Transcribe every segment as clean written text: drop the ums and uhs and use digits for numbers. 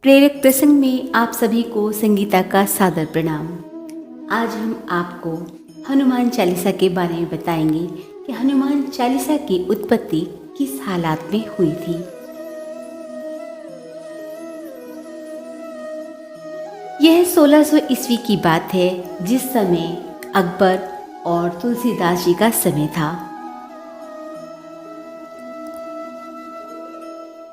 प्रेरक प्रसंग में आप सभी को संगीता का सादर प्रणाम। आज हम आपको हनुमान चालीसा के बारे में बताएंगे कि हनुमान चालीसा की उत्पत्ति किस हालात में हुई थी। यह 1600 ईस्वी की बात है, जिस समय अकबर और तुलसीदास जी का समय था।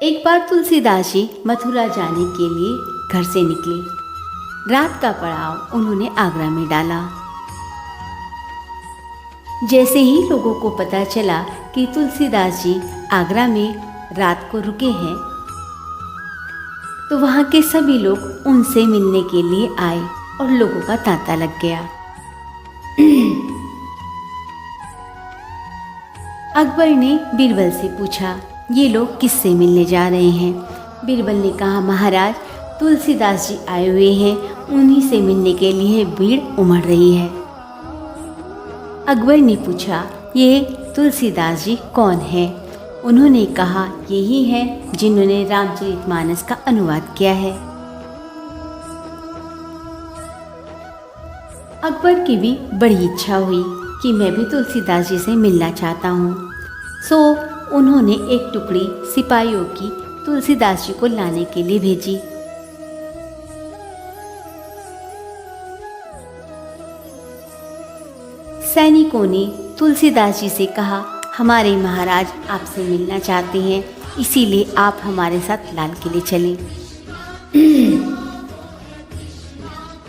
एक बार तुलसीदास जी मथुरा जाने के लिए घर से निकले। रात का पड़ाव उन्होंने आगरा में डाला। जैसे ही लोगों को पता चला कि तुलसीदास जी आगरा में रात को रुके हैं, तो वहां के सभी लोग उनसे मिलने के लिए आए और लोगों का तांता लग गया। अकबर ने बीरबल से पूछा, ये लोग किससे मिलने जा रहे हैं? बीरबल ने कहा, महाराज तुलसीदास जी आए हुए हैं, उन्हीं से मिलने के लिए भीड़ उमड़ रही है। अकबर ने पूछा, ये तुलसीदास जी कौन है? उन्होंने कहा, यही हैं जिन्होंने रामचरितमानस का अनुवाद किया है। अकबर की भी बड़ी इच्छा हुई कि मैं भी तुलसीदास जी से मिलना चाहता हूँ। सो उन्होंने एक टुकड़ी सिपाहियों की तुलसीदास जी को लाने के लिए भेजी। सैनिकों ने तुलसीदास जी से कहा, हमारे महाराज आपसे मिलना चाहते हैं, इसीलिए आप हमारे साथ लाल किले चलें।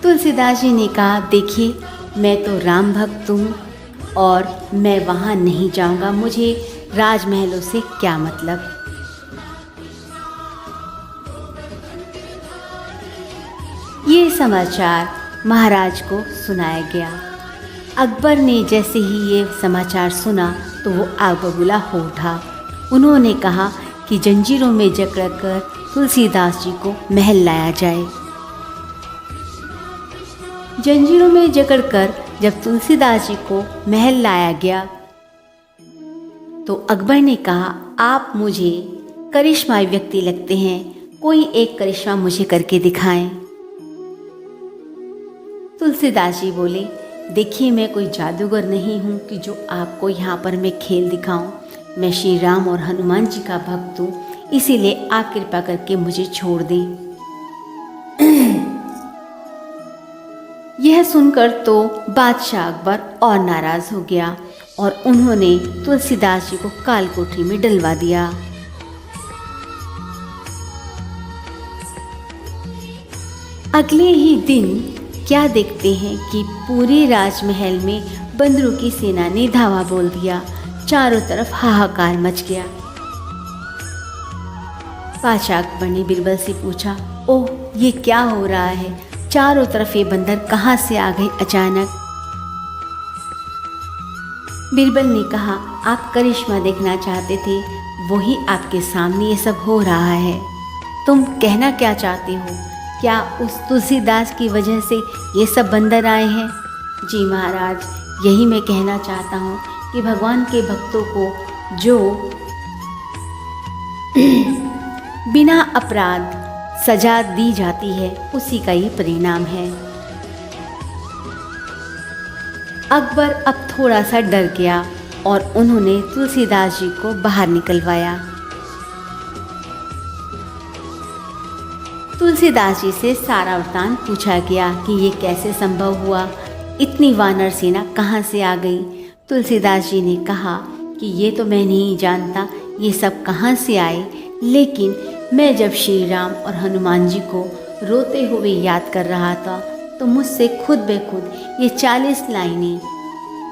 तुलसीदास जी ने कहा, देखिए मैं तो राम भक्त हूँ और मैं वहाँ नहीं जाऊँगा, मुझे राजमहलों से क्या मतलब। ये समाचार महाराज को सुनाया गया। अकबर ने जैसे ही ये समाचार सुना तो वो आग बबूला हो उठा। उन्होंने कहा कि जंजीरों में जकड़कर तुलसीदास जी को महल लाया जाए। जंजीरों में जकड़कर जब तुलसीदास जी को महल लाया गया तो अकबर ने कहा, आप मुझे करिश्माई व्यक्ति लगते हैं, कोई एक करिश्मा मुझे करके दिखाएं। तुलसीदास जी बोले, देखिए मैं कोई जादूगर नहीं हूँ कि जो आपको यहाँ पर मैं खेल दिखाऊं। मैं श्री राम और हनुमान जी का भक्त हूँ, इसीलिए आप कृपा करके मुझे छोड़ दें। यह सुनकर तो बादशाह अकबर और नाराज हो गया और उन्होंने तुलसीदास जी को काल कोठरी में डलवा दिया। अगले ही दिन क्या देखते हैं कि पूरे राजमहल में बंदरों की सेना ने धावा बोल दिया। चारों तरफ हाहाकार मच गया। बादशाह अकबर ने बीरबल से पूछा, ओह ये क्या हो रहा है? चारों तरफ ये बंदर कहाँ से आ गए अचानक? बीरबल ने कहा, आप करिश्मा देखना चाहते थे, वही आपके सामने ये सब हो रहा है। तुम कहना क्या चाहते हो? क्या उस तुलसीदास की वजह से ये सब बंदर आए हैं? जी महाराज, यही मैं कहना चाहता हूँ कि भगवान के भक्तों को जो बिना अपराध सजा दी जाती है, उसी का ये परिणाम है। अकबर अब थोड़ा सा डर गया और उन्होंने तुलसीदास जी को बाहर निकलवाया। तुलसीदास जी से सारा वृतांत पूछा गया कि ये कैसे संभव हुआ, इतनी वानर सेना कहाँ से आ गई। तुलसीदास जी ने कहा कि ये तो मैं नहीं जानता ये सब कहाँ से आए, लेकिन मैं जब श्री राम और हनुमान जी को रोते हुए याद कर रहा था तो मुझसे खुद ब खुद ये 40 लाइनें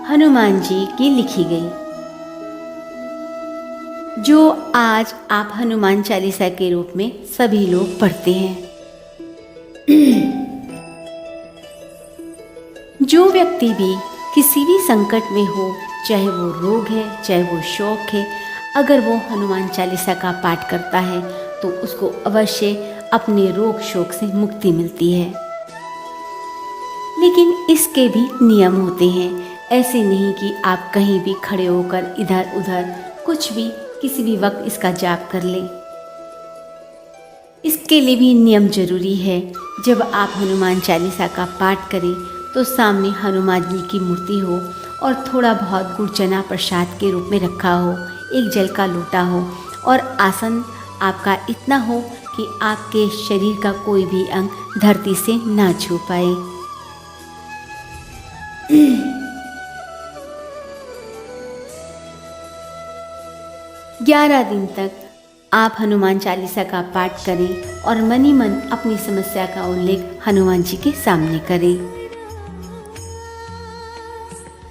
हनुमान जी की लिखी गई, जो आज आप हनुमान चालीसा के रूप में सभी लोग पढ़ते हैं। जो व्यक्ति भी किसी भी संकट में हो, चाहे वो रोग है चाहे वो शौक है, अगर वो हनुमान चालीसा का पाठ करता है तो उसको अवश्य अपने रोग शोक से मुक्ति मिलती है। लेकिन इसके भी नियम होते हैं। ऐसे नहीं कि आप कहीं भी खड़े होकर इधर उधर कुछ भी किसी भी वक्त इसका जाप कर लें। इसके लिए भी नियम जरूरी है। जब आप हनुमान चालीसा का पाठ करें तो सामने हनुमान जी की मूर्ति हो और थोड़ा बहुत गुड़ चना प्रसाद के रूप में रखा हो, एक जल का लोटा हो और आसन आपका इतना हो कि आपके शरीर का कोई भी अंग धरती से ना छू पाए। 11 दिन तक आप हनुमान चालीसा का पाठ करें और मन ही मन अपनी समस्या का उल्लेख हनुमान जी के सामने करें।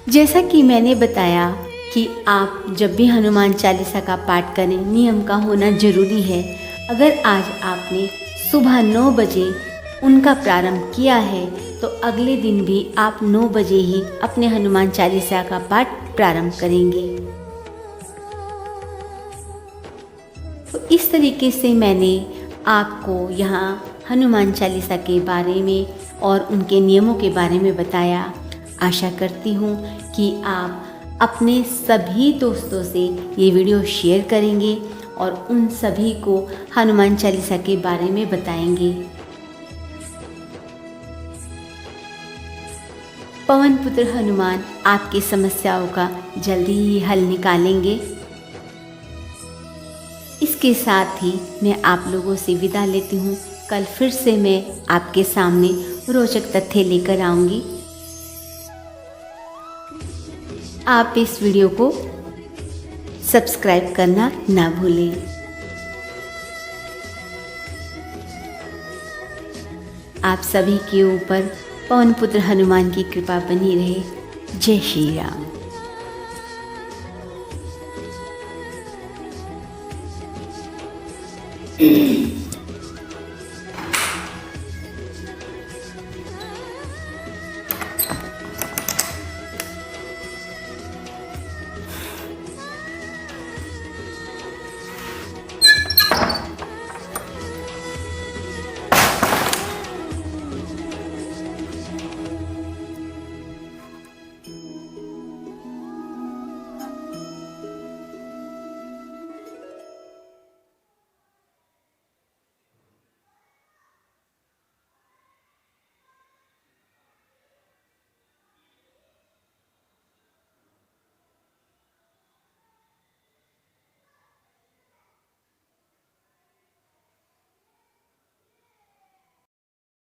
जैसा कि मैंने बताया कि आप जब भी हनुमान चालीसा का पाठ करें, नियम का होना जरूरी है। अगर आज आपने सुबह 9 बजे उनका प्रारंभ किया है तो अगले दिन भी आप 9 बजे ही अपने हनुमान चालीसा का पाठ प्रारंभ करेंगे। तो इस तरीके से मैंने आपको यहाँ हनुमान चालीसा के बारे में और उनके नियमों के बारे में बताया। आशा करती हूँ कि आप अपने सभी दोस्तों से ये वीडियो शेयर करेंगे और उन सभी को हनुमान चालीसा के बारे में बताएंगे। पवन पुत्र हनुमान आपकी समस्याओं का जल्दी ही हल निकालेंगे। इसके साथ ही मैं आप लोगों से विदा लेती हूँ। कल फिर से मैं आपके सामने रोचक तथ्य लेकर आऊँगी। आप इस वीडियो को सब्सक्राइब करना ना भूलें। आप सभी के ऊपर पवन पुत्र हनुमान की कृपा बनी रहे। जय श्री राम।